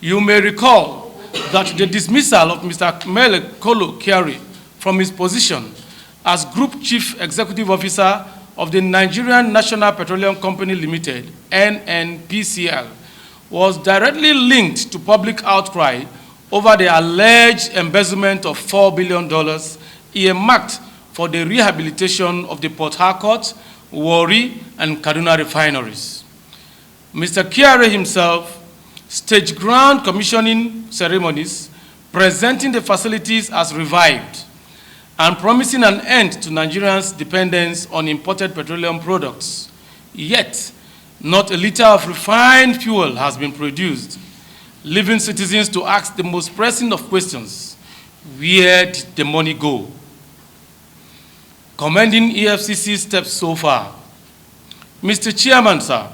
You may recall that the dismissal of Mr. Mele Kolo Kyari from his position as Group Chief Executive Officer of the Nigerian National Petroleum Company Limited, NNPCL, was directly linked to public outcry over the alleged embezzlement of $4 billion earmarked for the rehabilitation of the Port Harcourt, Warri, and Kaduna refineries. Mr. Kyari himself staged ground commissioning ceremonies, presenting the facilities as revived and promising an end to Nigerians' dependence on imported petroleum products. Yet, not a liter of refined fuel has been produced, leaving citizens to ask the most pressing of questions: where did the money go? Commending EFCC steps so far. Mr. Chairman, sir,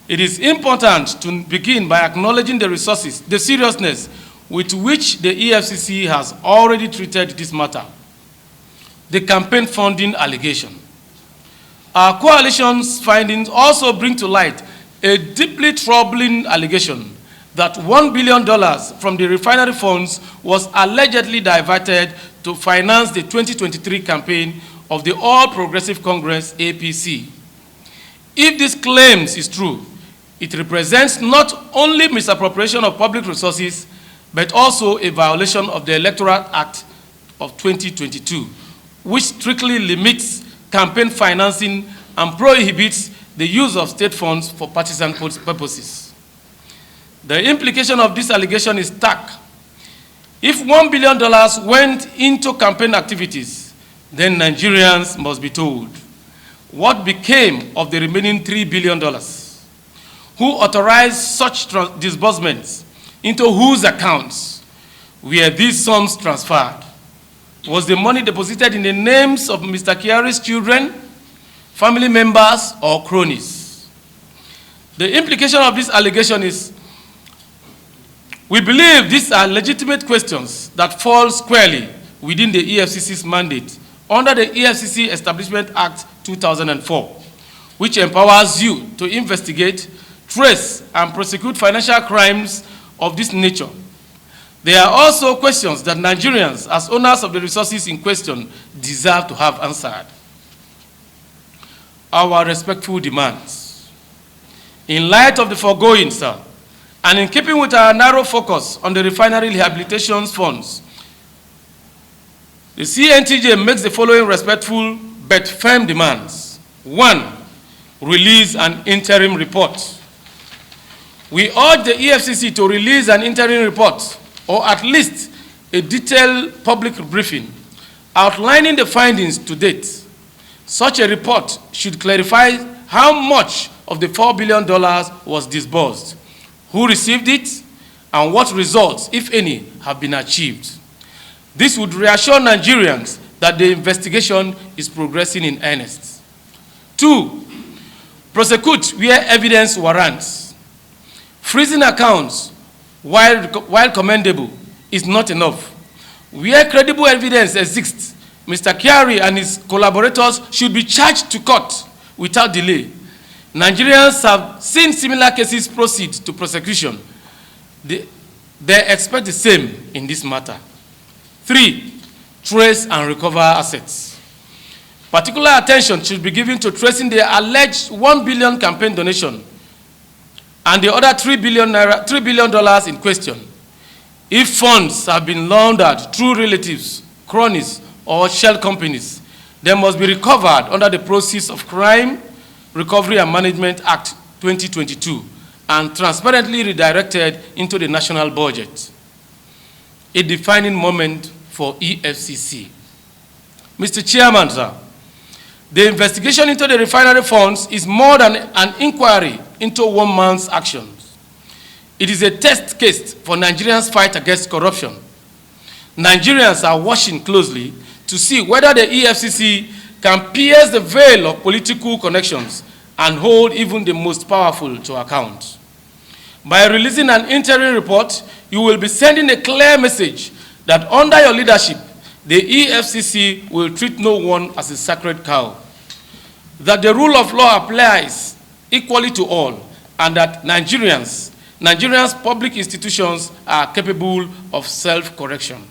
it is important to begin by acknowledging the resources, the seriousness with which the EFCC has already treated this matter. The campaign funding allegation. Our coalition's findings also bring to light a deeply troubling allegation that $1 billion from the refinery funds was allegedly diverted to finance the 2023 campaign of the All Progressive Congress, APC. If this claims is true, it represents not only misappropriation of public resources, but also a violation of the Electoral Act of 2022, which strictly limits campaign financing and prohibits the use of state funds for partisan purposes. The implication of this allegation is stark. If $1 billion went into campaign activities, then Nigerians must be told what became of the remaining $3 billion. Who authorized such disbursements? Into whose accounts were these sums transferred? Was the money deposited in the names of Mr. Kyari's children, family members, or cronies? The implication of this allegation is, we believe these are legitimate questions that fall squarely within the EFCC's mandate under the EFCC Establishment Act 2004, which empowers you to investigate, trace, and prosecute financial crimes of this nature. There are also questions that Nigerians, as owners of the resources in question, deserve to have answered. Our respectful demands. In light of the foregoing, sir, and in keeping with our narrow focus on the refinery rehabilitation funds, the CNTJ makes the following respectful but firm demands. 1, release an interim report. We urge the EFCC to release an interim report, or at least a detailed public briefing, outlining the findings to date. Such a report should clarify how much of the $4 billion was disbursed, who received it, and what results, if any, have been achieved. This would reassure Nigerians that the investigation is progressing in earnest. 2, prosecute where evidence warrants. Freezing accounts, while commendable, is not enough. Where credible evidence exists, Mr. Kyari and his collaborators should be charged to court without delay. Nigerians have seen similar cases proceed to prosecution. They expect the same in this matter. 3, trace and recover assets. Particular attention should be given to tracing the alleged $1 billion campaign donation and the other $3 billion in question. If funds have been laundered through relatives, cronies, or shell companies, they must be recovered under the Proceeds of Crime Recovery and Management Act 2022 and transparently redirected into the national budget. A defining moment for EFCC. Mr. Chairman, sir, the investigation into the refinery funds is more than an inquiry into one man's actions. It is a test case for Nigerians' fight against corruption. Nigerians are watching closely to see whether the EFCC can pierce the veil of political connections and hold even the most powerful to account. By releasing an interim report, you will be sending a clear message that under your leadership, the EFCC will treat no one as a sacred cow, that the rule of law applies equally to all, and that Nigerians Nigeria's public institutions are capable of self-correction.